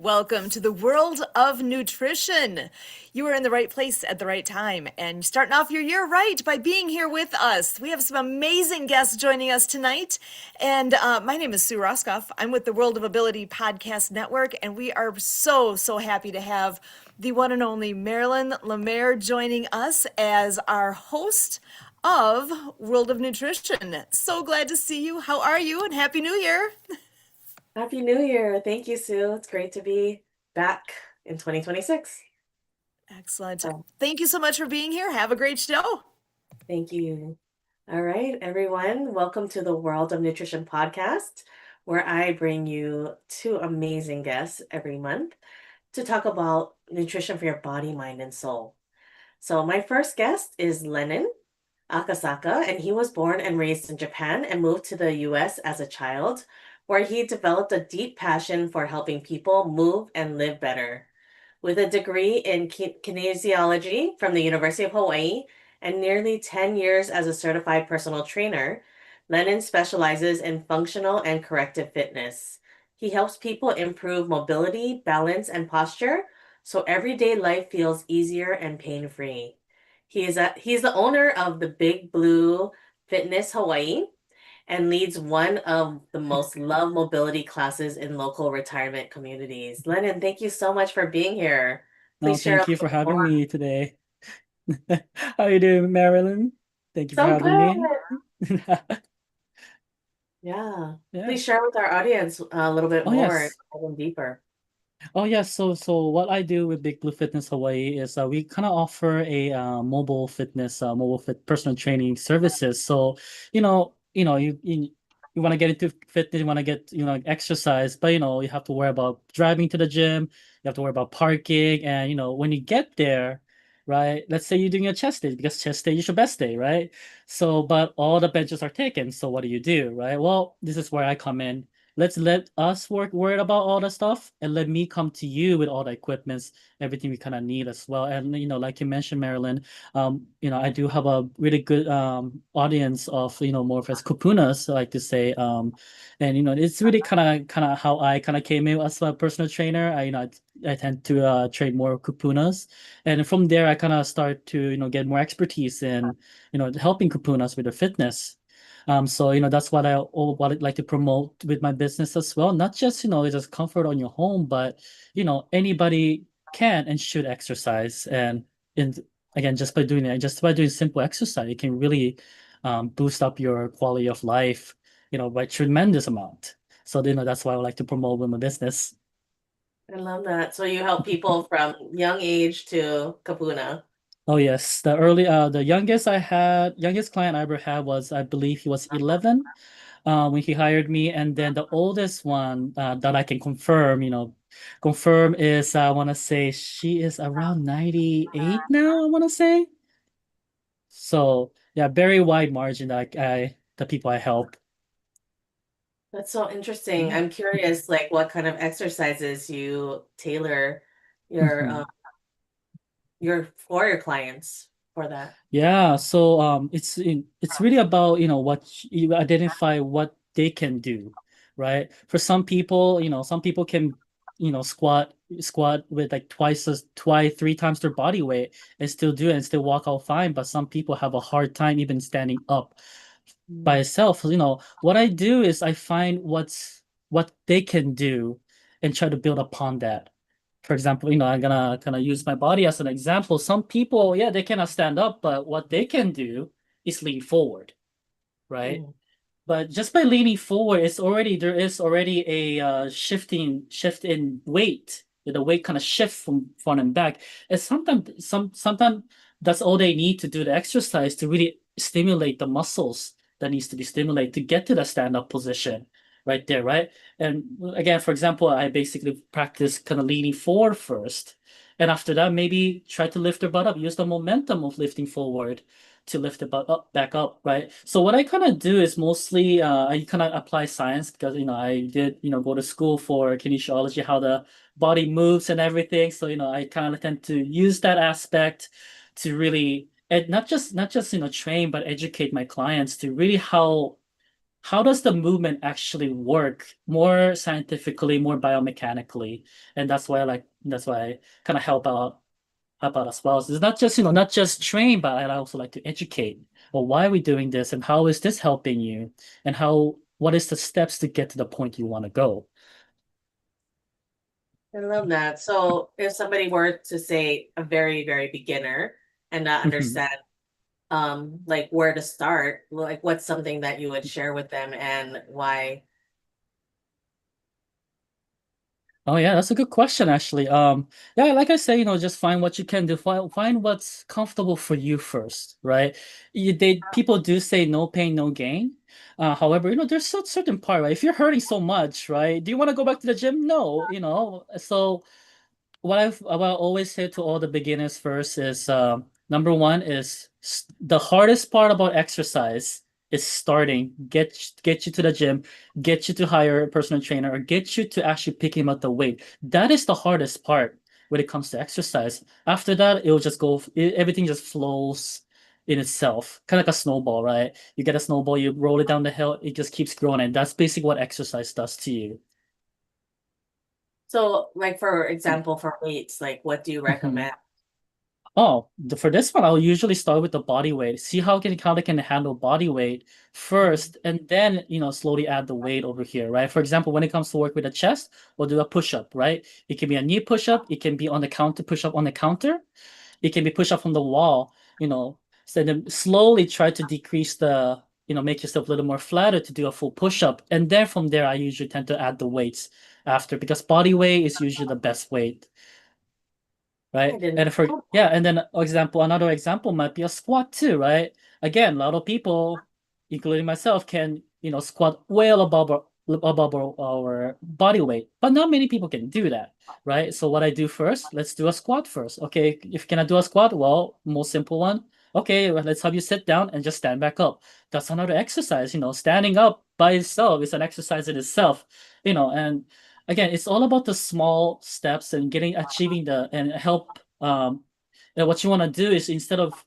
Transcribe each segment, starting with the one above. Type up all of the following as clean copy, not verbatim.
Welcome to the world of nutrition. You are in the right place at the right time, and you're starting off your year right by being here with us. We have some amazing guests joining us tonight, and my name is Sue Roscoff. I'm with the World of Ability Podcast Network, and we are so happy to have the one and only Marilyn Lamer joining us as our host of World of Nutrition. So glad to see you. How are you? And Happy New Year. Happy New Year. Thank you, Sue. It's great to be back in 2026. Excellent. So, Thank you so much for being here. Have a great show. thank you. All right, everyone. Welcome to the World of Nutrition podcast, where I bring you two amazing guests every month to talk about nutrition for your body, mind, and soul. So, my first guest is Lennon Akasaka, and he was born and raised in Japan and moved to the US as a child, where he developed a deep passion for helping people move and live better. With a degree in kinesiology from the University of Hawaii and nearly 10 years as a certified personal trainer, Lennon specializes in functional and corrective fitness. He helps people improve mobility, balance, and posture so everyday life feels easier and pain-free. He's the owner of the Big Blue Fitness Hawaii and leads one of the most loved mobility classes in local retirement communities. Lennon, thank you so much for being here. No, Please share a thank you little for bit more. having me today. How you doing, Marilyn? Thank you for So having me. good. Yeah. Yeah. Please share with our audience a little bit Oh more and yes. dive in deeper. Oh yes. So what I do with Big Blue Fitness Hawaii is we kind of offer a mobile fitness, mobile fit personal training services. So you want to get into fitness, you want to get exercise, but you have to worry about driving to the gym, you have to worry about parking, and when you get there, right? Let's say you're doing a chest day because chest day is your best day, right? So, but all the benches are taken. So what do, right? Well, this is where I come in. Let's let us worried about all the stuff and let me come to you with all the equipments, everything we kind of need as well. And like you mentioned, Marilyn, I do have a really good audience of more of as kupunas, I like to say. And it's really kind of how I kind of came in as a personal trainer. I tend to train more kupunas, and from there I kind of start to get more expertise in helping kupunas with their fitness. So that's what I'd like to promote with my business as well. Not just just comfort on your home, but anybody can and should exercise. And in again, just by doing simple exercise, it can really boost up your quality of life, by tremendous amount. So that's why I would like to promote with my business. I love that. So you help people from young age to kapuna. Oh yes, the youngest client I ever had was, I believe he was 11 when he hired me, and then the oldest one that I can confirm is, I want to say she is around 98 now, I want to say. So yeah, very wide margin that the people I help. That's so interesting. Yeah. I'm curious, like what kind of exercises you tailor your Mhm. for your clients for that. Yeah, so it's really about what you identify what they can do, right? For some people, some people can squat with like twice, three times their body weight and still do it and still walk out fine. But some people have a hard time even standing up by Mm. itself. What I do is I find what they can do and try to build upon that. For example, I'm gonna kind of use my body as an example. Some people, yeah, they cannot stand up, but what they can do is lean forward, right? Mm. But just by leaning forward, there is already a shift in weight. The weight kind of shift from front and back. And sometimes that's all they need to do the exercise to really stimulate the muscles that needs to be stimulated to get to the stand-up position right there, right? And again, for example, I basically practice kind of leaning forward first. And after that, maybe try to lift their butt up, use the momentum of lifting forward to lift it back up, right? So what I kind of do is mostly I kind of apply science because I did go to school for kinesiology, how the body moves and everything. So I kind of tend to use that aspect to really and not just train but educate my clients to really how does the movement actually work more scientifically, more biomechanically? And that's why I kind of help out as well. So it's not just, not just train, but I also like to educate. Well, why are we doing this and how is this helping you? And what is the steps to get to the point you want to go? I love that. So if somebody were to say a very, very beginner and not Mhm. understand like where to start, like what's something that you would share with them and why? Oh yeah, that's a good question actually. Yeah, like I say, just find what you can do. Find what's comfortable for you first, right? People do say no pain, no gain. However, there's a certain part, right? If you're hurting so much, right? Do you want to go back to the gym? No, So what I always say to all the beginners first is number one is the hardest part about exercise is starting. Get you to the gym, get you to hire a personal trainer, or get you to actually picking up the weight. That is the hardest part when it comes to exercise. After that, everything just flows in itself, kind of like a snowball, right? You get a snowball, you roll it down the hill, it just keeps growing, and that's basically what exercise does to you. So like for example, for weights, like what do you recommend? Oh, for this one, I'll usually start with the body weight. See how they can handle body weight Mhm. first, and then slowly add the weight over here, right? For example, when it comes to work with the chest, we'll do a push-up, right? It can be a knee push-up, it can be on the counter push-up on the counter, it can be push-up from the wall, So then slowly try to decrease make yourself a little more flatter to do a full push-up, and then from there, I usually tend to add the weights after because body weight is usually the best weight. I Right? didn't And for know. yeah, and then another example might be a squat too, right? Again, a lot of people, including myself, can squat well above our body weight, but not many people can do that, right? So what I do first, let's do a squat first. Okay, if can I do a squat? Well, most simple one. Okay, well, let's have you sit down and just stand back up. That's another exercise. Standing up by itself is an exercise in itself. And again, it's all about the small steps and achieving and help. What you want to do is instead of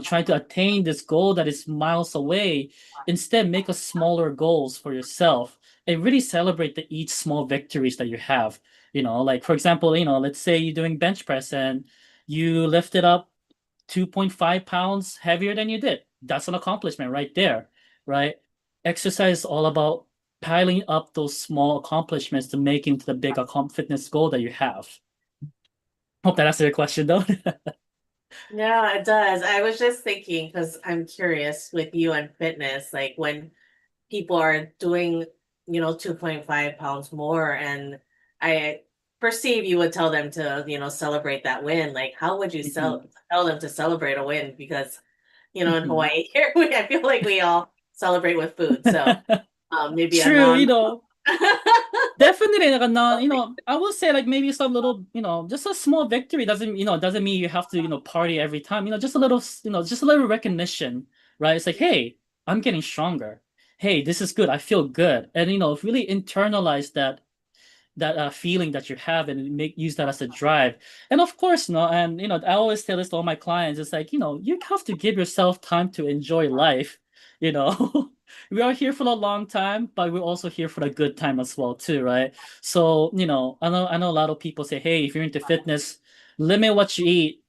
trying to attain this goal that is miles away, instead make a smaller goals for yourself and really celebrate the each small victories that you have. Like for example, let's say you're doing bench press and you lifted up 2.5 pounds heavier than you did. That's an accomplishment right there, right? Exercise is all about piling up those small accomplishments to make into the big fitness goal that you have. Hope that answered your question though. Yeah, it does. I was just thinking because I'm curious with you and fitness, like when people are doing, 2.5 pounds more, and I perceive you would tell them to, celebrate that win. Like, how would you Mhm. tell them to celebrate a win? Because, in Mhm. Hawaii here, I feel like we all celebrate with food. So, maybe a True, non. definitely like a non, I will say like maybe some little, just a small victory doesn't mean you have to, party every time. Just a little, just a little recognition, right? It's like, hey, I'm getting stronger. Hey, this is good. I feel good. And really internalize that feeling that you have and make use that as a drive. And of course, no, and I always tell this to all my clients, it's like, you have to give yourself time to enjoy life. You know, we are here for a long time, but we're also here for the good time as well, too, right? So, I know a lot of people say, hey, if you're into fitness, limit what you eat,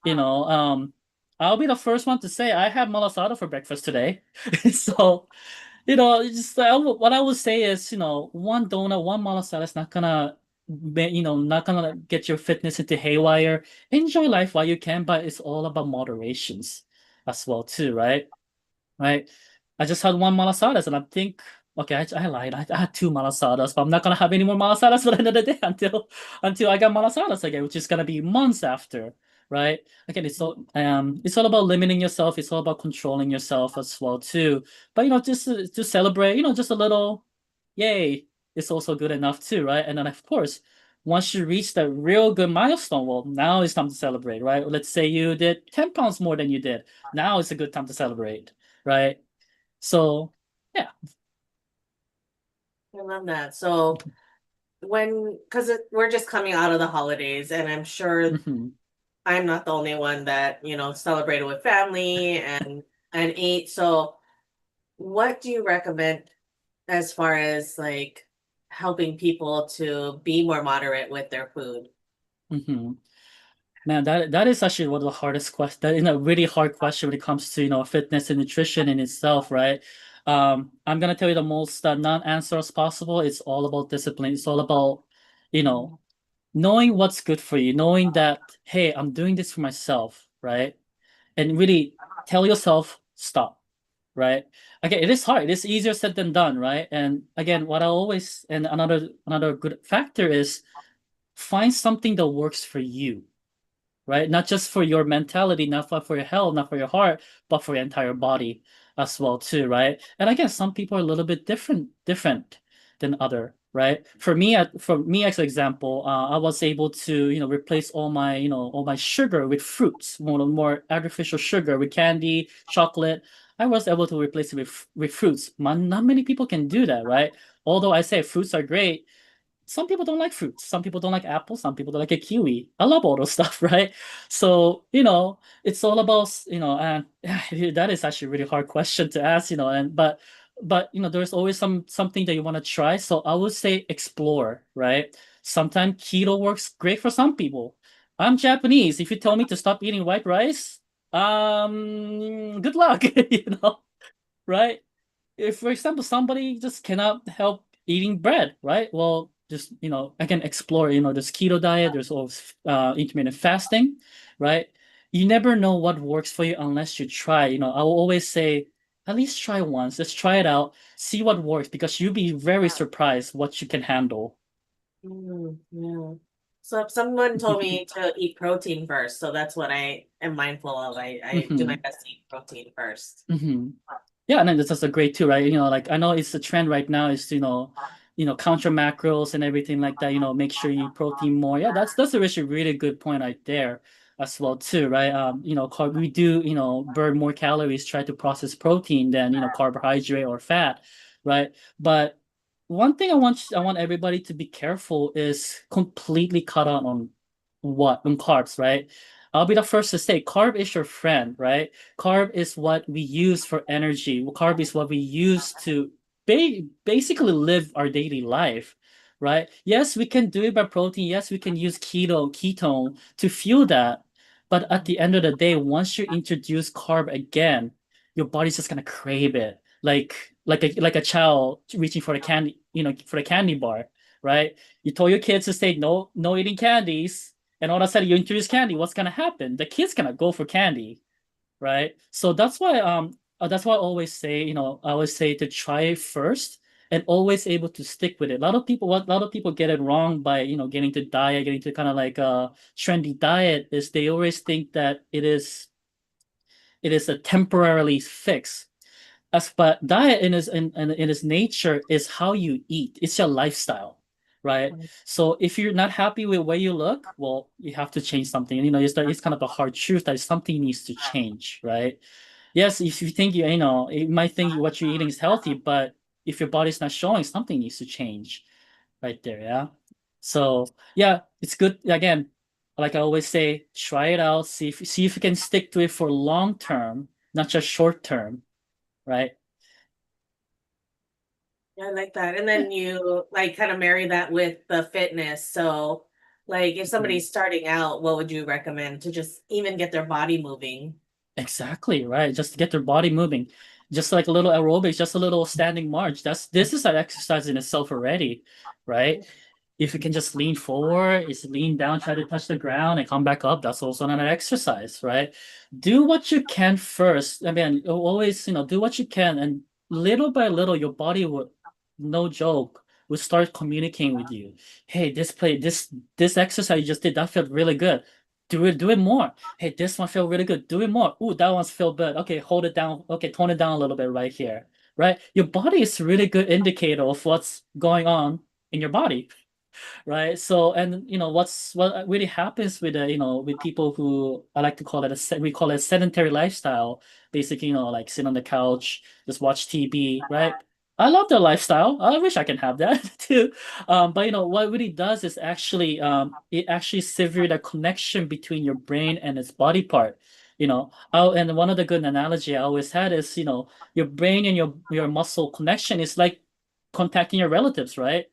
I'll be the first one to say I had malasada for breakfast today. So what I would say is, one donut, one malasada is not gonna, not gonna get your fitness into haywire. Enjoy life while you can, but it's all about moderations as well too, right? Right? I just had one malasadas, and I think, okay, I lied. I had two malasadas, but I'm not gonna have any more malasadas for the end of the day until I got malasadas again, which is gonna be months after, right? Again, it's all about limiting yourself. It's all about controlling yourself as well too. But just to celebrate, just a little, yay, it's also good enough too, right? And then of course, once you reach that real good milestone, well, now it's time to celebrate, right? Let's say you did 10 pounds more than you did. Now is a good time to celebrate, right? So, yeah. I love that. So because we're just coming out of the holidays, and I'm sure Hmm. I'm not the only one that, celebrated with family and ate. So what do you recommend? as far as like helping people to be more moderate with their food? Hmm. Man, that is actually one of the hardest questions. That is a really hard question when it comes to, fitness and nutrition in itself, right? I'm gonna tell you the most non-answer as possible. It's all about discipline. It's all about, you know, knowing what's good for you, knowing that, hey, I'm doing this for myself, right? And really tell yourself, stop, right? Again, it is hard. It is easier said than done, right? And again, what I always and another good factor is find something that works for you, right? Not just for your mentality, not for your health, not for your heart, but for your entire body as well too, right? And again, some people are a little bit different than other, right? For me as an example, I was able to, replace all my sugar with fruits, more artificial sugar with candy, chocolate. I was able to replace it with fruits. Not many people can do that, right? Although I say fruits are great, some people don't like fruits. Some people don't like apples. Some people don't like a kiwi. I love all those stuff, right? So, it's all about, and that is actually a really hard question to ask, and but there's always something that you want to try. So I would say explore, right? Sometimes keto works great for some people. I'm Japanese. If you tell me to stop eating white rice, good luck, right? If, for example, somebody just cannot help eating bread, right? Well, just, I can explore, there's keto diet, there's always intermittent fasting, right? You never know what works for you unless you try. I will always say, at least try once. Just try it out, see what works, because you'll be very surprised what you can handle. Yeah. So if someone told me to eat protein first, so that's what I am mindful of. I do my Hmm. best to eat protein first. Hmm. Yeah, and then that's also great too, right? Like I know it's the trend right now is to, count your macros and everything like that, make sure you eat protein more. Yeah, that's a really good point right there as well too, right? We do, burn more calories, try to process protein than, carbohydrate or fat, right? But one thing I want everybody to be careful is completely cut out on carbs, right? I'll be the first to say carb is your friend, right? Carb is what we use for energy. Carb is what we use to basically live our daily life, right? Yes, we can do it by protein. Yes, we can use ketone to fuel that. But at the end of the day, once you introduce carb again, your body's just gonna crave it, like a child reaching for the candy, for the candy bar, right? You told your kids to say no eating candies, and all of a sudden you introduce candy. What's gonna happen? The kid's gonna go for candy, right? So that's why I always say, I always say to try it first and always able to stick with it. A lot of people get it wrong by, getting to diet, getting to kind of like a trendy diet is they always think that it is a temporarily fix. But diet in its nature is how you eat. It's your lifestyle, right? So if you're not happy with where you look, well, you have to change something. And it's kind of a hard truth that something needs to change, right? Yes, if you think you might think what you're eating is healthy, but if your body's not showing, something needs to change right there, yeah. So yeah, it's good. Again, like I always say, try it out, see if you can stick to it for long term, not just short term, right? Yeah, I like that. And Yeah. then you like kind of marry that with the fitness. So like if Mhm. somebody's starting out, what would you recommend to just even get their body moving? Exactly, right. Just to get their body moving. Just like a little aerobics, just a little standing march. This is an exercise in itself already, right? If you can just lean forward, is lean down, try to touch the ground and come back up. That's also another exercise, right? Do what you can first. I mean, always, do what you can, and little by little, your body will, no joke, will start communicating with you. Hey, this exercise you just did, that felt really good. Do it more. Hey, this one felt really good. Do it more. Ooh, that one's feel good. Okay, hold it down. Okay, tone it down a little bit right here. Right? Your body is a really good indicator of what's going on in your body, right? So, and what really happens with with people who I like to call it we call it sedentary lifestyle. Basically, like sit on the couch, just watch TV, right? I love their lifestyle. I wish I can have that too. But what it really does is actually it actually sever the connection between your brain and its body part. And one of the good analogy I always had is your brain and your muscle connection is like contacting your relatives, right?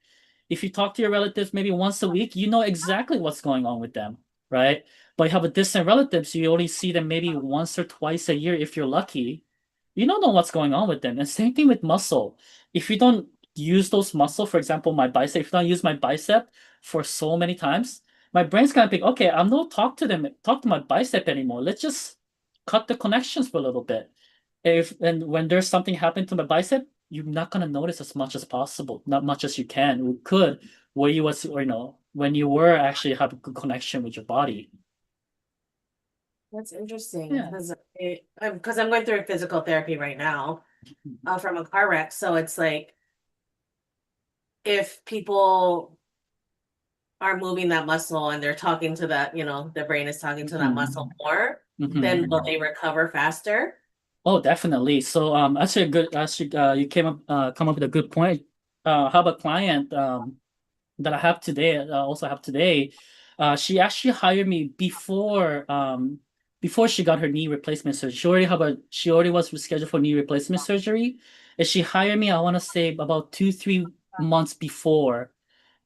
If you talk to your relatives maybe once a week, you know exactly what's going on with them, right? But you have a distant relatives, you only see them maybe once or twice a year if you're lucky. You don't know what's going on with them. And same thing with muscle. If you don't use those muscle, for example, my bicep, if I don't use my bicep for so many times, my brain's gonna think, okay, I'm not talk to my bicep anymore. Let's just cut the connections for a little bit. If and when there's something happened to my bicep, you're not gonna notice as much as possible, not much as you can, or could, where you was, or when you were actually have a good connection with your body. That's interesting Yeah. because I'm going through physical therapy right now from a car wreck. So it's like if people are moving that muscle and they're talking to that, the brain is talking to that muscle more, then will they recover faster? Oh, definitely. So, you come up with a good point. I have a client that I have today, also have today. She actually hired me before she got her knee replacement surgery. She already was scheduled for knee replacement surgery, and she hired me, I want to say about 2, 3 months before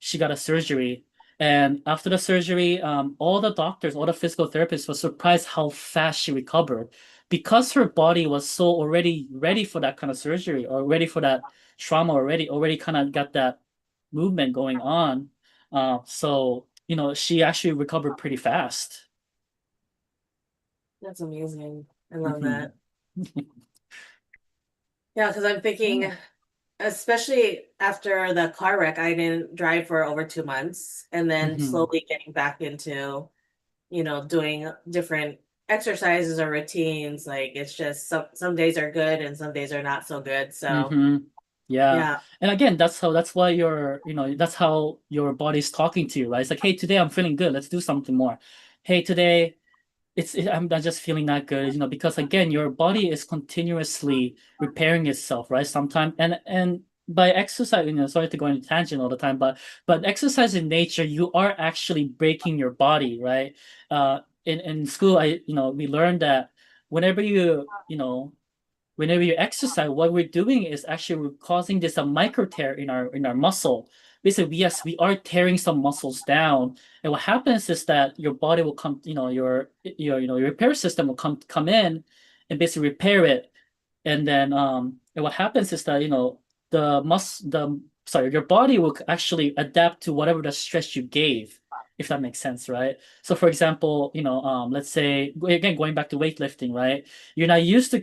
she got a surgery. And after the surgery, all the doctors, all the physical therapists were surprised how fast she recovered because her body was so already ready for that kind of surgery or ready for that trauma already kind of got that movement going on. So, she actually recovered pretty fast. That's amazing. I love hmm that. Yeah, because I'm thinking, especially after the car wreck, I didn't drive for over 2 months and then hmm slowly getting back into, doing different exercises or routines. Like it's just some days are good and some days are not so good. So hmm Yeah. yeah, And again, that's why that's how your body's talking to you, right? It's like, hey, today I'm feeling good. Let's do something more. Hey, today I'm just feeling not good, because again, your body is continuously repairing itself, right? Sometimes and by exercise, sorry to go on a tangent all the time, but exercise in nature, you are actually breaking your body, right? In school, we learned that whenever whenever you exercise, what we're doing is actually we're causing this a micro tear in our muscle. Basically, yes, we are tearing some muscles down, and what happens is that your body will come, your repair system will come in and basically repair it, and then and what happens is that the sorry, your body will actually adapt to whatever the stress you gave, if that makes sense, right? So for example, let's say again going back to weightlifting, right? You're not used to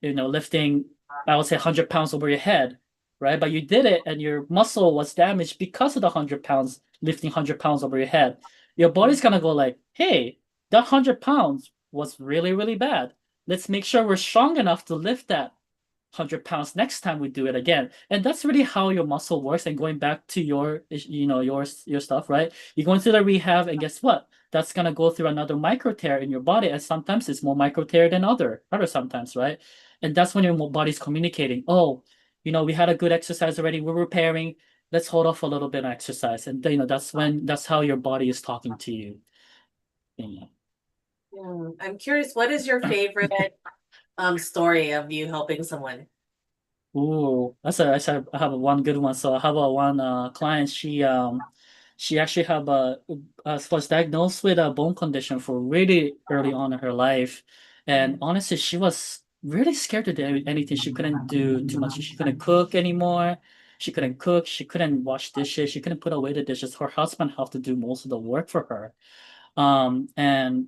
lifting, I would say 100 pounds over your head, right? But you did it and your muscle was damaged because of the 100 pounds, lifting 100 pounds over your head. Your body's gonna go like, hey, that 100 pounds was really, really bad. Let's make sure we're strong enough to lift that 100 pounds next time we do it again. And that's really how your muscle works. And going back to your stuff, right? You go into the rehab, and guess what? That's gonna go through another micro tear in your body, and sometimes it's more micro tear than other sometimes, right? And that's when your body's communicating. Oh, we had a good exercise already. We're repairing. Let's hold off a little bit on exercise, and that's how your body is talking to you. Yeah. yeah. I'm curious, what is your favorite story of you helping someone? Ooh, I have one good one. So I have a one client. She actually was diagnosed with a bone condition for really early on in her life, and honestly, she was really scared to do anything. She couldn't do too much. She couldn't cook anymore. She couldn't cook. She couldn't wash dishes. She couldn't put away the dishes. Her husband had to do most of the work for her. And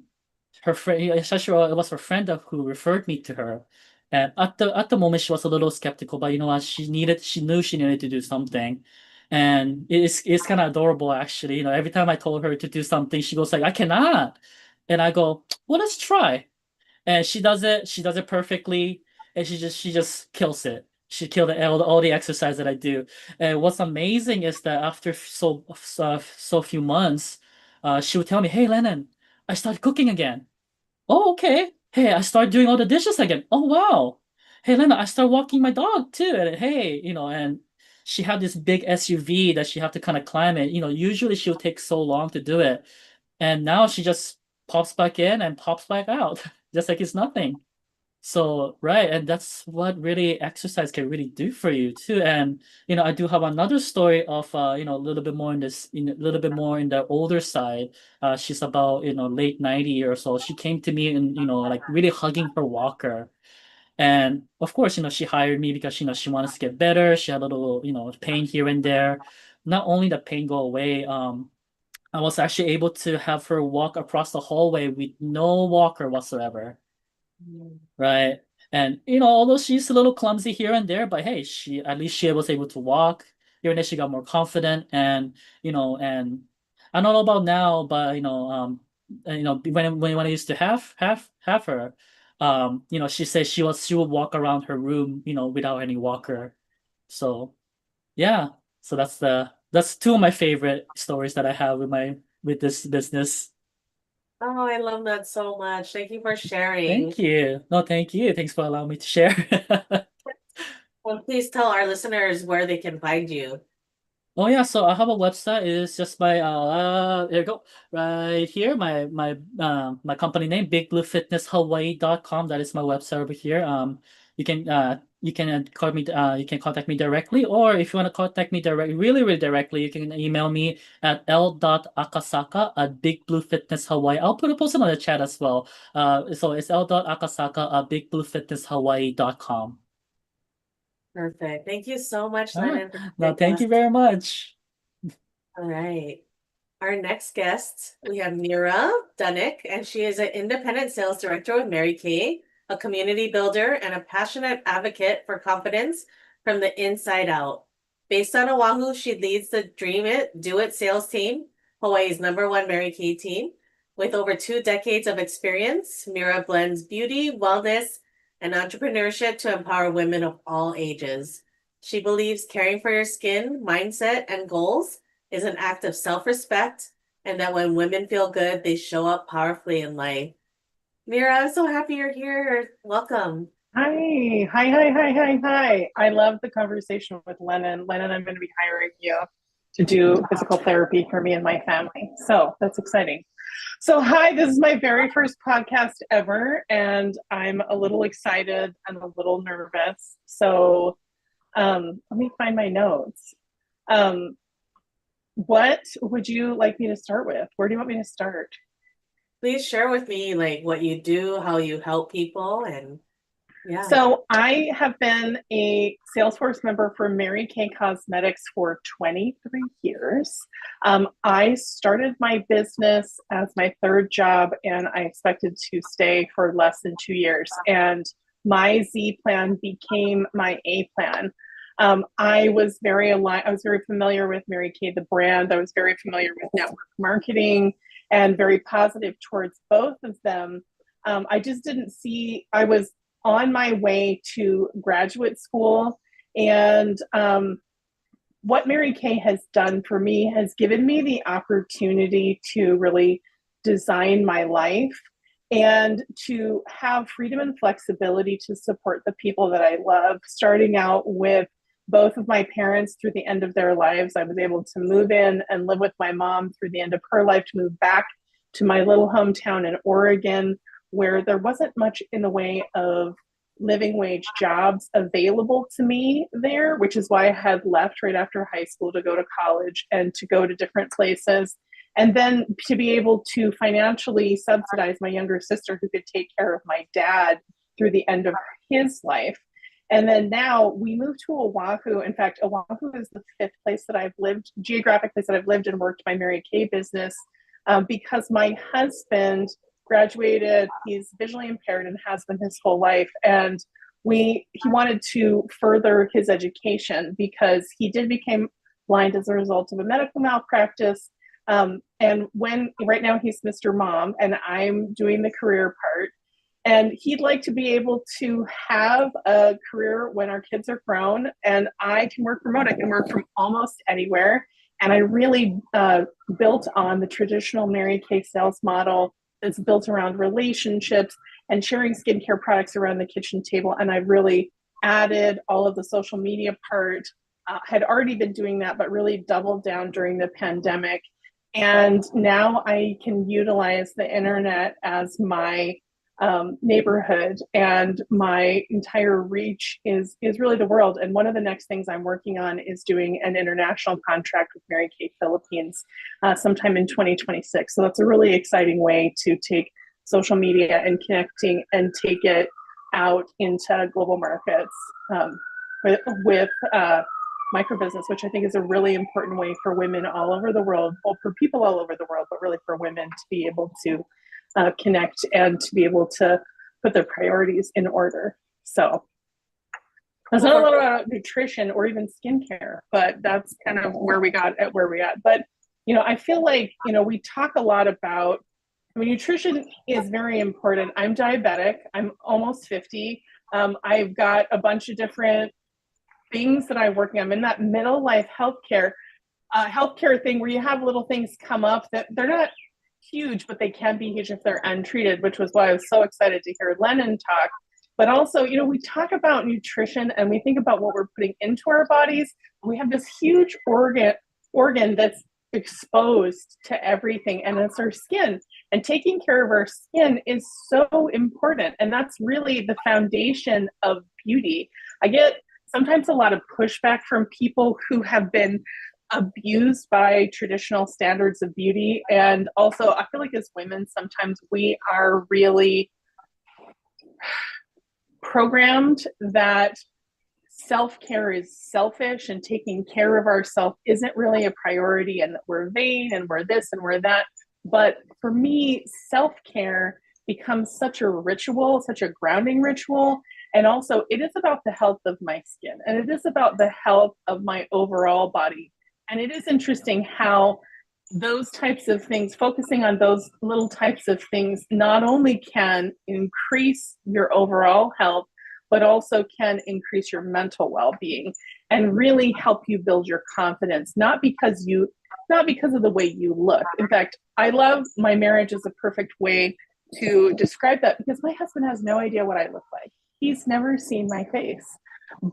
her friend, it was her friend who referred me to her. And at the moment, she was a little skeptical, but you know what? She knew she needed to do something, and it's kind of adorable actually. Every time I told her to do something, she goes like, "I cannot," and I go, "Well, let's try." And she does it. She does it perfectly, and she just kills it. She killed all the exercise that I do. And what's amazing is that after so few months, she would tell me, "Hey, Lennon, I started cooking again." Oh, okay. Hey, I started doing all the dishes again. Oh, wow. Hey, Lennon, I started walking my dog too. And hey, and she had this big SUV that she had to kind of climb it. Usually she'll take so long to do it. And now she just pops back in and pops back out, just like it's nothing. So, right, and that's what really exercise can really do for you too. And I do have another story of a little bit more a little bit more in the older side. She's about, late 90 or so. She came to me and, like really hugging her walker. And of course, she hired me because, she wants to get better. She had a little, pain here and there. Not only the pain go away, I was actually able to have her walk across the hallway with no walker whatsoever. Mm. Right. And although she's a little clumsy here and there, but hey, she was able to walk. Here and there she got more confident and and I don't know about now, but when I used to have her, she said she would walk around her room, without any walker. So yeah. So that's two of my favorite stories that I have with this business. Oh, I love that so much. Thank you for sharing. Thank you. No, thank you. Thanks for allowing me to share. Well, please tell our listeners where they can find you. Oh yeah, so I have a website. It's just there you go. Right here, my company name, bigbluefitnesshawaii.com. That is my website over here. You can call me you can contact me directly, or if you want to contact me really directly, you can email me at l.akasaka@bigbluefitnesshawaii. I'll put a post on the chat as well. So it's l.akasaka@bigbluefitnesshawaii.com. Perfect. Thank you so much, All right. Lennon, for No, joining thank us. you very much. All right. Our next guest, we have Myrra Dunnick, and she is an independent sales director with Mary Kay, a community builder and a passionate advocate for confidence from the inside out. Based on Oahu, she leads the Dream It, Do It sales team, Hawaii's #1 Mary Kay team. With over 2 decades of experience, Myrra blends beauty, wellness, and entrepreneurship to empower women of all ages. She believes caring for your skin, mindset, and goals is an act of self-respect, and that when women feel good, they show up powerfully in life. Mira, I'm so happy you're here. Welcome. Hi, hi, hi, hi, hi, hi. I love the conversation with Lennon. Lennon, I'm going to be hiring you to do physical therapy for me and my family. So that's exciting. So, hi, this is my very first podcast ever, and I'm a little excited and a little nervous. So, let me find my notes. Um, what would you like me to start with? Where do you want me to start? Please share with me like what you do, how you help people, and yeah. So I have been a Salesforce member for Mary Kay Cosmetics for 23 years. I started my business as my third job, and I expected to stay for less than 2 years. And my Z plan became my A plan. I was very familiar with Mary Kay, the brand. I was very familiar with network marketing and very positive towards both of them. I just didn't see, I was on my way to graduate school. And what Mary Kay has done for me has given me the opportunity to really design my life and to have freedom and flexibility to support the people that I love. Starting out with both of my parents through the end of their lives, I was able to move in and live with my mom through the end of her life, to move back to my little hometown in Oregon, where there wasn't much in the way of living wage jobs available to me there, which is why I had left right after high school to go to college and to go to different places. And then to be able to financially subsidize my younger sister who could take care of my dad through the end of his life. And then now we moved to Oahu. In fact, Oahu is the fifth place that I've lived, geographic place that I've lived and worked my Mary Kay business, because my husband graduated. He's visually impaired and has been his whole life. And he wanted to further his education because he did become blind as a result of a medical malpractice. And right now he's Mr. Mom and I'm doing the career part. And he'd like to be able to have a career when our kids are grown, and I can work remote. I can work from almost anywhere. And I really built on the traditional Mary Kay sales model that's built around relationships and sharing skincare products around the kitchen table. And I really added all of the social media part. Had already been doing that, but really doubled down during the pandemic. And now I can utilize the internet as my neighborhood, and my entire reach is really the world. And one of the next things I'm working on is doing an international contract with Mary Kay Philippines sometime in 2026. So that's a really exciting way to take social media and connecting and take it out into global markets with microbusiness, which I think is a really important way for women all over the world, well, for people all over the world, but really for women to be able to connect and to be able to put their priorities in order. So there's not a lot about nutrition or even skincare, but that's kind of where we got. But, I feel like, we talk a lot about, nutrition is very important. I'm diabetic. I'm almost 50. I've got a bunch of different things that I'm working on. I'm in that middle life healthcare thing where you have little things come up that they're not huge, but they can be huge if they're untreated, which was why I was so excited to hear Lennon talk. But also, we talk about nutrition and we think about what we're putting into our bodies. We have this huge organ that's exposed to everything, and it's our skin. And taking care of our skin is so important. And that's really the foundation of beauty. I get sometimes a lot of pushback from people who have been abused by traditional standards of beauty. And also, I feel like as women, sometimes we are really programmed that self-care is selfish and taking care of ourselves isn't really a priority, and that we're vain and we're this and we're that. But for me, self-care becomes such a ritual, such a grounding ritual. And also, it is about the health of my skin, and it is about the health of my overall body. And it is interesting how those types of things, focusing on those little types of things, not only can increase your overall health, but also can increase your mental well-being and really help you build your confidence, not because of the way you look. In fact, I love my marriage as a perfect way to describe that, because my husband has no idea what I look like. He's never seen my face,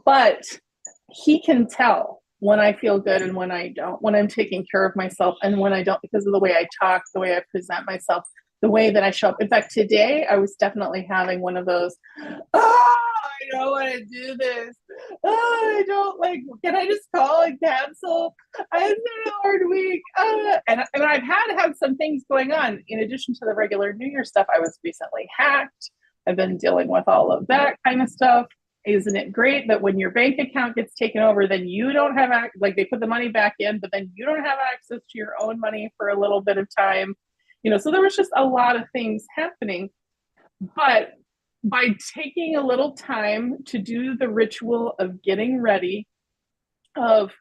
but he can tell when I feel good and when I don't, when I'm taking care of myself and when I don't, because of the way I talk, the way I present myself, the way that I show up. In fact, today I was definitely having one of those, I don't want to do this. I don't can I just call and cancel? I had a hard week. And I've had to have some things going on in addition to the regular New Year stuff. I was recently hacked. I've been dealing with all of that kind of stuff. Isn't it great that when your bank account gets taken over, then you don't have, they put the money back in, but then you don't have access to your own money for a little bit of time. So there was just a lot of things happening. But by taking a little time to do the ritual of getting ready, of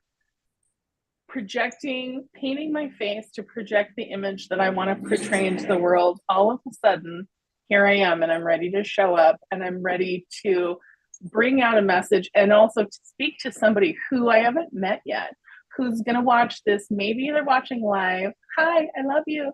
painting my face to project the image that I want to portray into the world, all of a sudden, here I am, and I'm ready to show up, and I'm ready to bring out a message, and also to speak to somebody who I haven't met yet, who's going to watch this. Maybe they're watching live. Hi, I love you.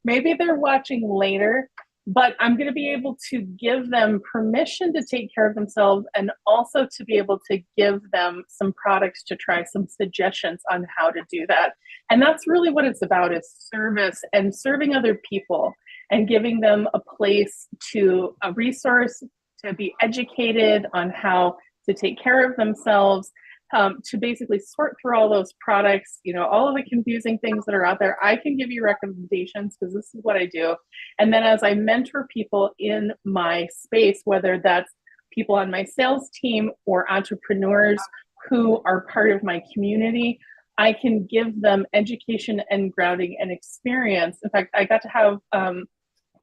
Maybe they're watching later, but I'm going to be able to give them permission to take care of themselves, and also to be able to give them some products to try, some suggestions on how to do that. And that's really what it's about, is service and serving other people and giving them a place a resource to be educated on how to take care of themselves, to basically sort through all those products, all of the confusing things that are out there. I can give you recommendations because this is what I do. And then as I mentor people in my space, whether that's people on my sales team or entrepreneurs who are part of my community, I can give them education and grounding and experience. In fact, I got to have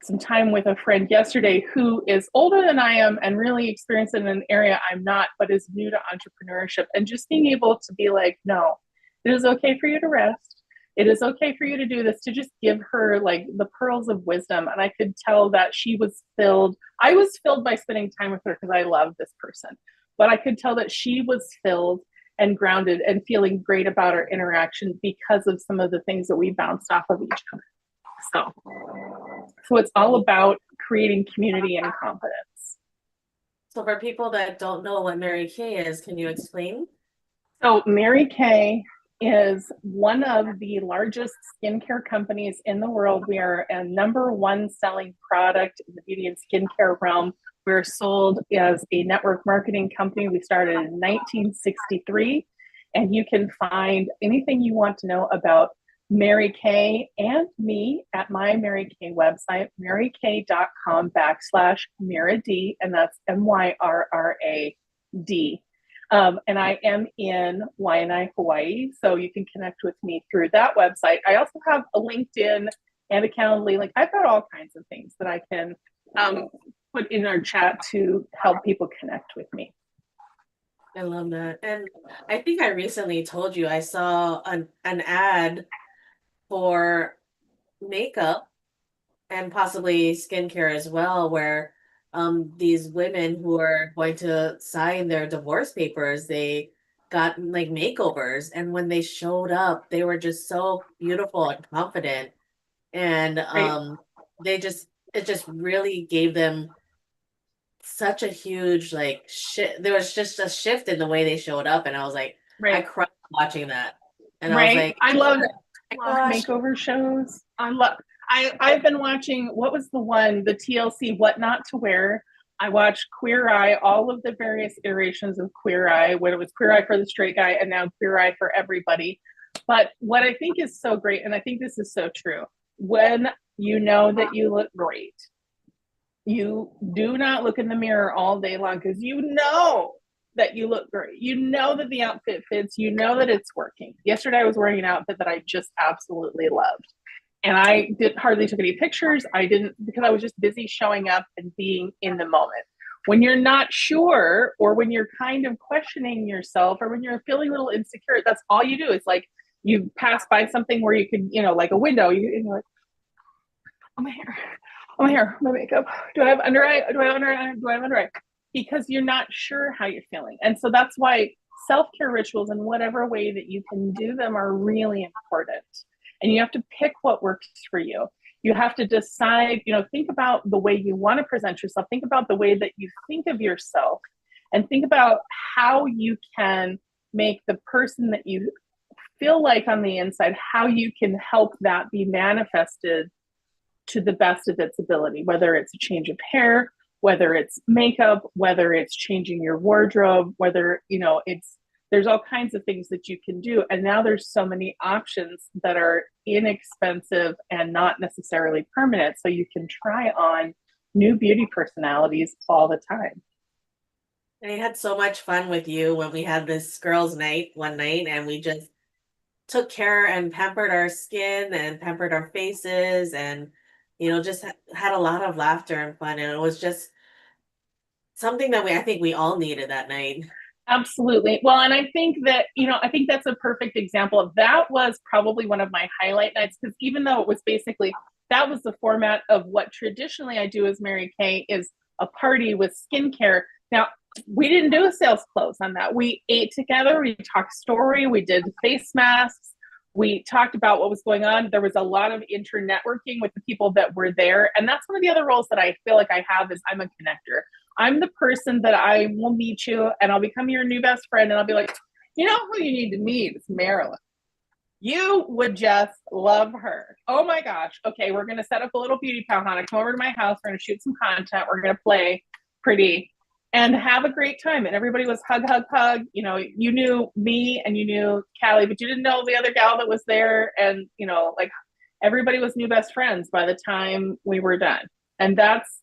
some time with a friend yesterday who is older than I am and really experienced in an area I'm not, but is new to entrepreneurship. And just being able to be like, no, it is okay for you to rest. It is okay for you to do this, to just give her the pearls of wisdom. And I could tell that she was filled. I was filled by spending time with her because I love this person, but I could tell that she was filled and grounded and feeling great about our interaction because of some of the things that we bounced off of each other. So it's all about creating community and confidence. So for people that don't know what Mary Kay is, can you explain? So Mary Kay is one of the largest skincare companies in the world. We are a #1 selling product in the beauty and skincare realm. We're sold as a network marketing company. We started in 1963, and you can find anything you want to know about Mary Kay and me at my Mary Kay website, marykay.com/Myrra D, and that's MYRRAD. And I am in Waianae, Hawaii, so you can connect with me through that website. I also have a LinkedIn and a Calendly link. I've got all kinds of things that I can put in our chat to help people connect with me. I love that. And I think I recently told you I saw an ad for makeup and possibly skincare as well, where these women who are going to sign their divorce papers, they got like makeovers, and when they showed up, they were just so beautiful and confident, and Right. it just really gave them such a huge like shit. There was just a shift in the way they showed up, and I was like, I Right. cried watching that, and I was Right. like, I love gosh. makeover shows. I've been watching, what was the one, the TLC What Not to Wear. I watched Queer Eye, all of the various iterations of Queer Eye, when it was Queer Eye for the straight guy and now Queer Eye for everybody. But what I think is so great, and I think this is so true, when you know that you look great, you do not look in the mirror all day long, because you know that you look great. You know that the outfit fits. You know that it's working. Yesterday, I was wearing an outfit that I just absolutely loved. And I hardly took any pictures. I didn't, because I was just busy showing up and being in the moment. When you're not sure, or when you're kind of questioning yourself, or when you're feeling a little insecure, that's all you do. It's like you pass by something where you could, like a window, you're like, oh, my hair, my makeup. Do I have under eye? Do I have under eye? Do I have under eye? Because you're not sure how you're feeling. And so that's why self-care rituals, in whatever way that you can do them, are really important. And you have to pick what works for you. You have to decide, think about the way you want to present yourself. Think about the way that you think of yourself, and think about how you can make the person that you feel like on the inside, how you can help that be manifested to the best of its ability, whether it's a change of hair, whether it's makeup, whether it's changing your wardrobe, whether, there's all kinds of things that you can do. And now there's so many options that are inexpensive and not necessarily permanent. So you can try on new beauty personalities all the time. I had so much fun with you when we had this girls' night one night, and we just took care and pampered our skin and pampered our faces, and just had a lot of laughter and fun, and it was just something that I think we all needed that night. Absolutely. Well, and I think that, I think that's a perfect example of that. Was probably one of my highlight nights, because even though it was basically, that was the format of what traditionally I do as Mary Kay, is a party with skincare. Now, we didn't do a sales close on that. We ate together, we talked story, we did face masks, we talked about what was going on. There was a lot of inter-networking with the people that were there. And that's one of the other roles that I feel like I have, is I'm a connector. I'm the person that I will meet you, and I'll become your new best friend, and I'll be like, you know who you need to meet? It's Marilyn. You would just love her. Oh my gosh. Okay, we're going to set up a little beauty pal. Hannah, come over to my house. We're going to shoot some content. We're going to play pretty and have a great time. And everybody was hug, hug, hug. You knew me and you knew Callie, but you didn't know the other gal that was there. And, like, everybody was new best friends by the time we were done. And that's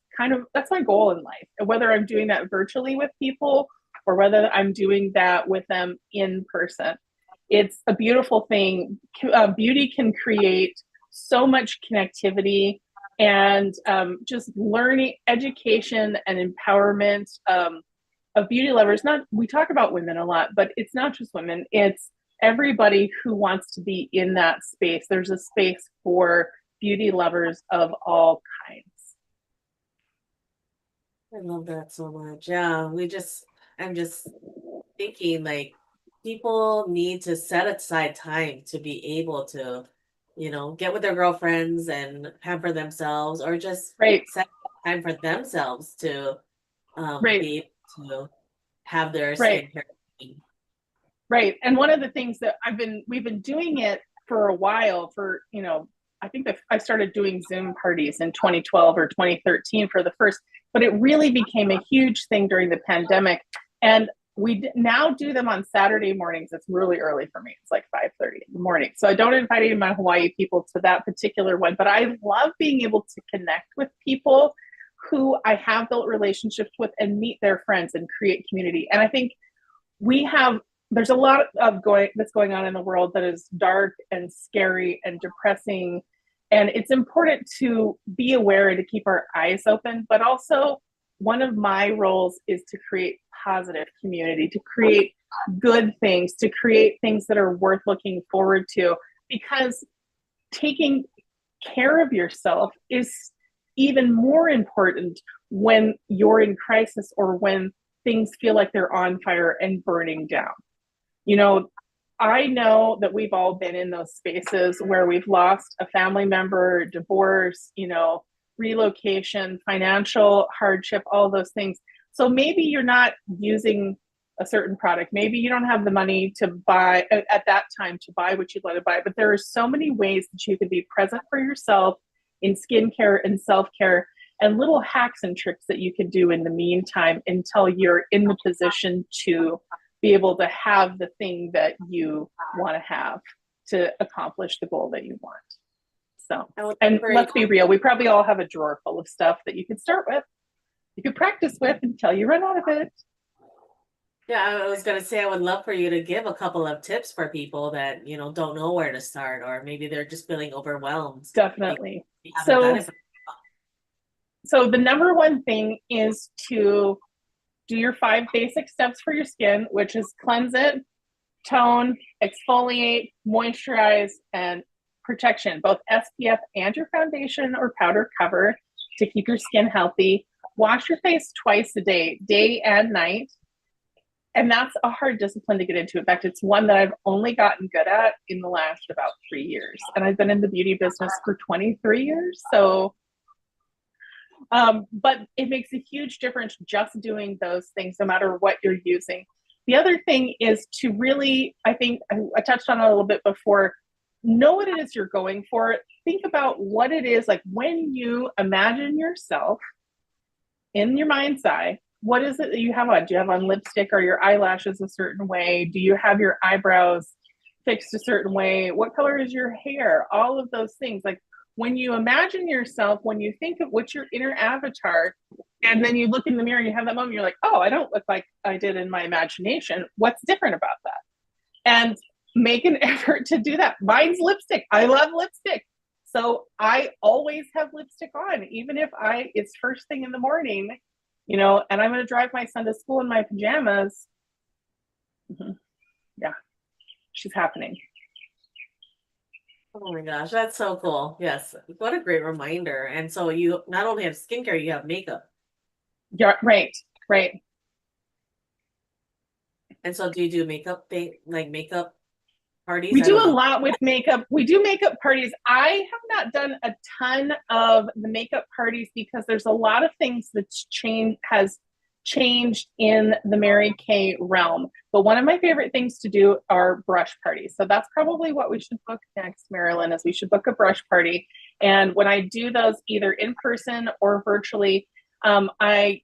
my goal in life. And whether I'm doing that virtually with people, or whether I'm doing that with them in person, it's a beautiful thing. Beauty can create so much connectivity, and just learning, education, and empowerment of beauty lovers. We talk about women a lot, but it's not just women. It's everybody who wants to be in that space. There's a space for beauty lovers of all kinds. I love that so much. Yeah, I'm just thinking, like, people need to set aside time to be able to, get with their girlfriends and pamper themselves, or just Right. set time for themselves to Right. be able to have their Right. skincare. Right. And one of the things that we've been doing it for a while for, I think that I started doing Zoom parties in 2012 or 2013 for the first, but it really became a huge thing during the pandemic. And we now do them on Saturday mornings. It's really early for me. It's like 5:30 in the morning. So I don't invite any of my Hawaii people to that particular one, but I love being able to connect with people who I have built relationships with and meet their friends and create community. And I think there's a lot that's going on in the world that is dark and scary and depressing. And it's important to be aware and to keep our eyes open, but also one of my roles is to create positive community, to create good things, to create things that are worth looking forward to, because taking care of yourself is even more important when you're in crisis or when things feel like they're on fire and burning down. I know that we've all been in those spaces where we've lost a family member, divorce, relocation, financial hardship, all those things. So maybe you're not using a certain product. Maybe you don't have the money to buy at that time to buy what you'd like to buy, but there are so many ways that you can be present for yourself in skincare and self-care, and little hacks and tricks that you can do in the meantime until you're in the position to be able to have the thing that you want to have to accomplish the goal that you want. So, and let's be real, we probably all have a drawer full of stuff that you could start with, you could practice with until you run out of it. Yeah, I was going to say, I would love for you to give a couple of tips for people that, don't know where to start, or maybe they're just feeling overwhelmed. Definitely. So the number one thing is to do your 5 basic steps for your skin, which is cleanse it, tone, exfoliate, moisturize, and protection, both SPF and your foundation or powder cover to keep your skin healthy. Wash your face twice a day, day and night. And that's a hard discipline to get into. In fact, it's one that I've only gotten good at in the last about 3 years. And I've been in the beauty business for 23 years. So, but it makes a huge difference just doing those things, no matter what you're using. The other thing is to really, I think I touched on it a little bit before, know what it is you're going for. Think about what it is, like when you imagine yourself in your mind's eye, what is it that you have on? Do you have on lipstick? Or your eyelashes a certain way? Do you have your eyebrows fixed a certain way? What color is your hair? All of those things. Like when you imagine yourself, when you think of what's your inner avatar, and then you look in the mirror and you have that moment, you're like, oh, I don't look like I did in my imagination. What's different about that? And make an effort to do that. Mine's lipstick. I love lipstick. So I always have lipstick on, even if it's first thing in the morning, and I'm going to drive my son to school in my pajamas. Yeah, she's happening. Oh my gosh, that's so cool. Yes, what a great reminder. And so you not only have skincare, you have makeup. Yeah, right. And so do you do makeup parties? We do a lot with makeup. We do makeup parties. I have not done a ton of the makeup parties because there's a lot of things that's has changed in the Mary Kay realm. But one of my favorite things to do are brush parties. So that's probably what we should book next, Marilyn, is we should book a brush party. And when I do those either in person or virtually, I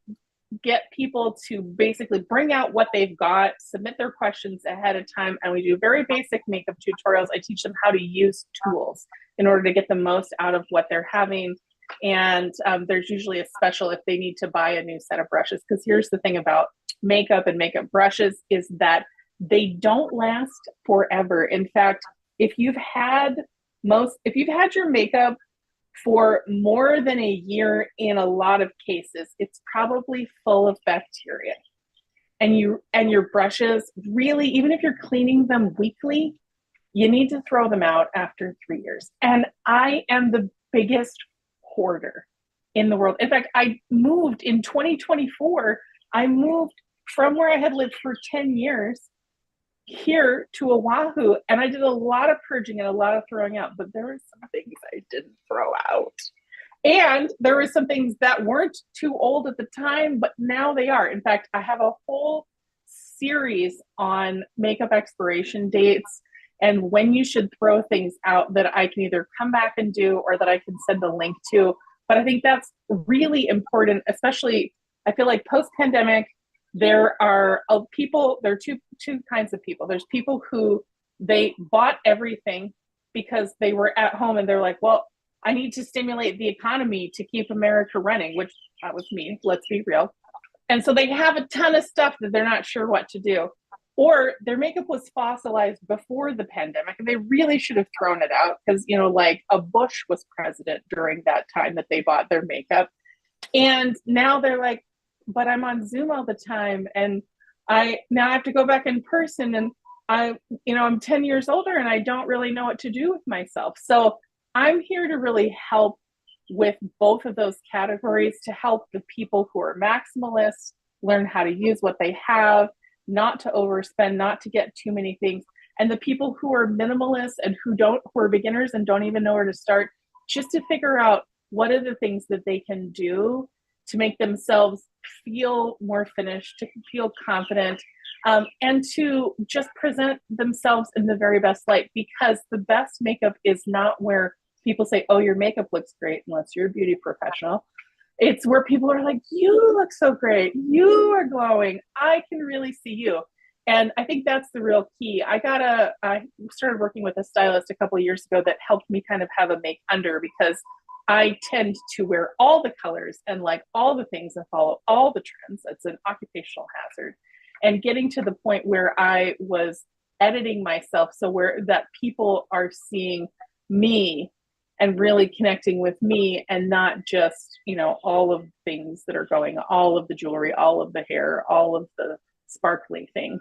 get people to basically bring out what they've got, submit their questions ahead of time, and we do very basic makeup tutorials. I teach them how to use tools in order to get the most out of what they're having. And there's usually a special if they need to buy a new set of brushes, because here's the thing about makeup and makeup brushes is that they don't last forever. In fact, if you've had your makeup for more than a year, in a lot of cases, it's probably full of bacteria. And your brushes, really, even if you're cleaning them weekly, you need to throw them out after 3 years. And I am the biggest hoarder in the world. In fact, I moved in 2024. I moved from where I had lived for 10 years here to Oahu, and I did a lot of purging and a lot of throwing out, but there were some things I didn't throw out. And there were some things that weren't too old at the time, but now they are. In fact, I have a whole series on makeup expiration dates and when you should throw things out that I can either come back and do or that I can send a link to. But I think that's really important, especially I feel like post-pandemic, there are people, there are two kinds of people. There's people who they bought everything because they were at home and they're like, well, I need to stimulate the economy to keep America running, which that was me, let's be real. And so they have a ton of stuff that they're not sure what to do. Or their makeup was fossilized before the pandemic and they really should have thrown it out because, you know, like a Bush was president during that time that they bought their makeup. And now they're like, but I'm on Zoom all the time and I have to go back in person and I'm 10 years older and I don't really know what to do with myself. So I'm here to really help with both of those categories to help the people who are maximalists learn how to use what they have, not to overspend, not to get too many things. And the people who are minimalists and who are beginners and don't even know where to start, just to figure out what are the things that they can do to make themselves feel more finished, to feel confident, and to just present themselves in the very best light, because the best makeup is not where people say, oh, your makeup looks great, unless you're a beauty professional. It's where people are like, you look so great, you are glowing, I can really see you. And I think that's the real key. I started working with a stylist a couple of years ago that helped me kind of have a make under, because I tend to wear all the colors and like all the things and follow all the trends. It's an occupational hazard. And getting to the point where I was editing myself so where that people are seeing me and really connecting with me and not just, all of the things that are going, all of the jewelry, all of the hair, all of the sparkly things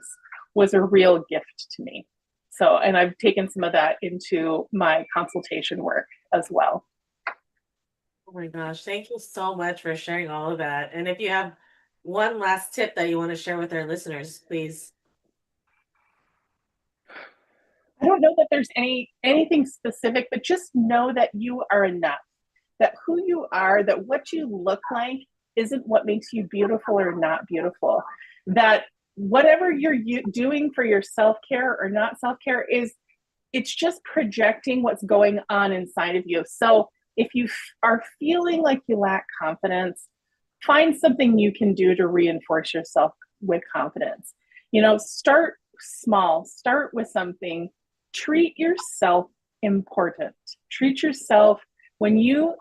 was a real gift to me. So, and I've taken some of that into my consultation work as well. Oh my gosh, thank you so much for sharing all of that. And if you have one last tip that you want to share with our listeners, please. I don't know that there's anything specific, but just know that you are enough, that who you are, that what you look like isn't what makes you beautiful or not beautiful, that whatever you're doing for your self-care or not self-care it's just projecting what's going on inside of you. So if you are feeling like you lack confidence, find something you can do to reinforce yourself with confidence. Start small, start with something. Treat yourself important. Treat yourself, when you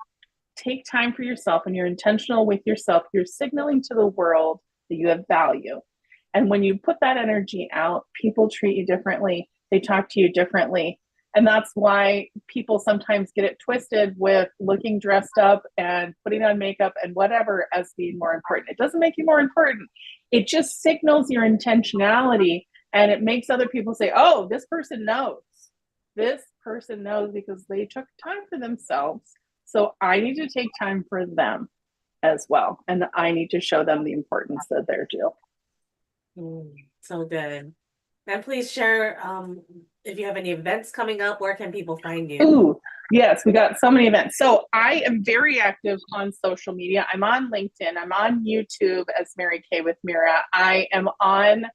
take time for yourself and you're intentional with yourself, you're signaling to the world that you have value. And when you put that energy out, people treat you differently. They talk to you differently. And that's why people sometimes get it twisted with looking dressed up and putting on makeup and whatever as being more important. It doesn't make you more important. It just signals your intentionality, and it makes other people say, oh, this person knows. This person knows because they took time for themselves. So I need to take time for them as well. And I need to show them the importance that they're due. So good. And please share if you have any events coming up, where can people find you? Ooh, yes, we got so many events. So I am very active on social media. I'm on LinkedIn. I'm on YouTube as Mary Kay with Meera. I am on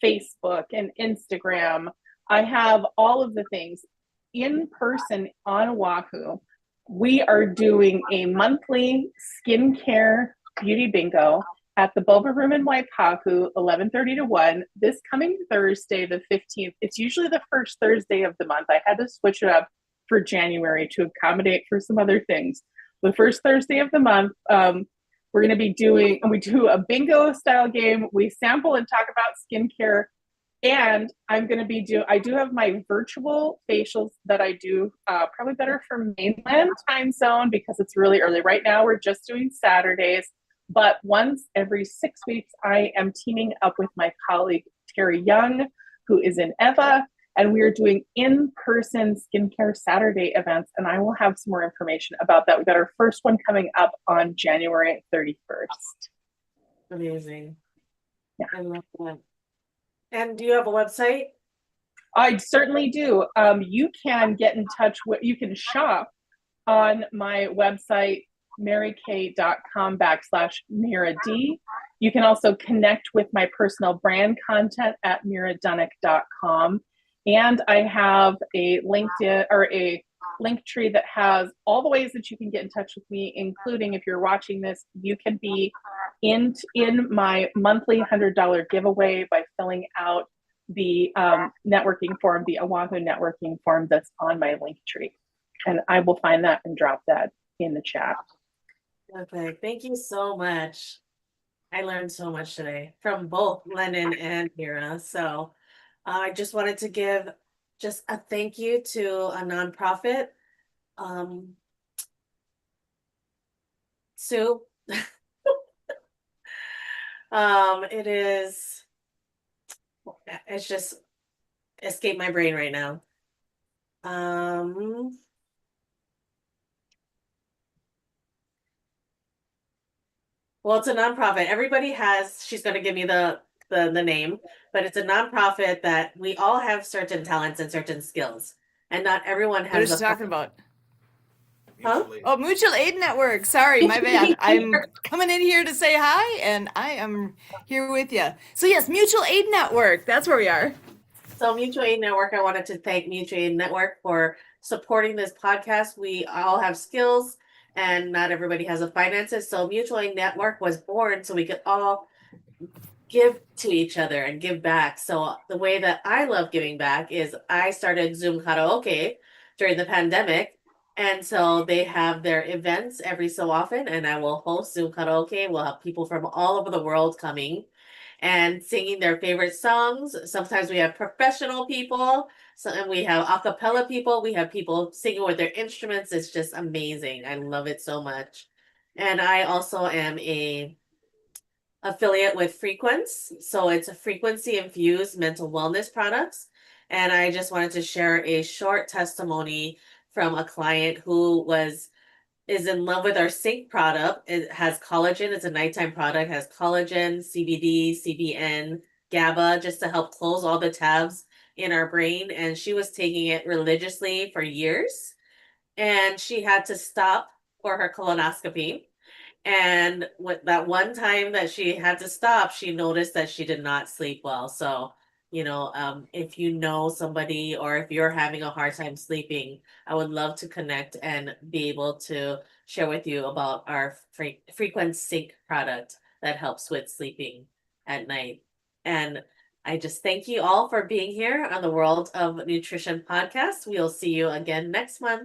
Facebook and Instagram. I have all of the things in person on Oahu. We are doing a monthly skincare beauty bingo at the Boba Room in Waipahu, 11:30 to 1, this coming Thursday, the 15th. It's usually the first Thursday of the month. I had to switch it up for January to accommodate for some other things. The first Thursday of the month, we're going to be we do a bingo style game. We sample and talk about skincare. And I'm going to be I do have my virtual facials that I do, probably better for mainland time zone because it's really early. Right now, we're just doing Saturdays. But once every 6 weeks, I am teaming up with my colleague, Terry Young, who is in Eva, and we are doing in-person skincare Saturday events, and I will have some more information about that. We've got our first one coming up on January 31st. Amazing. Yeah. I love that. And do you have a website? I certainly do. You can get in touch you can shop on my website, marykay.com/Myrra D. You can also connect with my personal brand content at myrradunnick.com. And I have a LinkedIn or a link tree that has all the ways that you can get in touch with me, including if you're watching this, you can be in my monthly $100 giveaway by filling out the networking form, the Oahu networking form that's on my link tree. And I will find that and drop that in the chat. Okay, thank you so much. I learned so much today from both Lennon and Myrra. So I just wanted to give just a thank you to a nonprofit. Sue. It is, it's just escaped my brain right now. Well, it's a nonprofit. Everybody has, she's going to give me the name, but it's a nonprofit that we all have certain talents and certain skills, and not everyone What is has she talking about? Huh? Oh, Mutual Aid Network. Sorry, my bad. I'm coming in here to say hi, and I am here with you. So yes, Mutual Aid Network. That's where we are. So Mutual Aid Network, I wanted to thank Mutual Aid Network for supporting this podcast. We all have skills and not everybody has the finances. So Mutual Aid Network was born so we could all give to each other and give back. So the way that I love giving back is I started Zoom karaoke during the pandemic. And so they have their events every so often, and I will host Zoom karaoke. We'll have people from all over the world coming and singing their favorite songs. Sometimes we have professional people, and we have a cappella people. We have people singing with their instruments. It's just amazing. I love it so much. And I also am a affiliate with Frequence. So it's a frequency infused mental wellness products. And I just wanted to share a short testimony from a client who is in love with our Sync product. It has collagen. It's a nighttime product. It has collagen, CBD, CBN, GABA, just to help close all the tabs in our brain. And she was taking it religiously for years. And she had to stop for her colonoscopy. And with that one time that she had to stop, she noticed that she did not sleep well. So, if you know somebody or if you're having a hard time sleeping, I would love to connect and be able to share with you about our frequent sync product that helps with sleeping at night. And I just thank you all for being here on the World of Nutrition podcast. We'll see you again next month.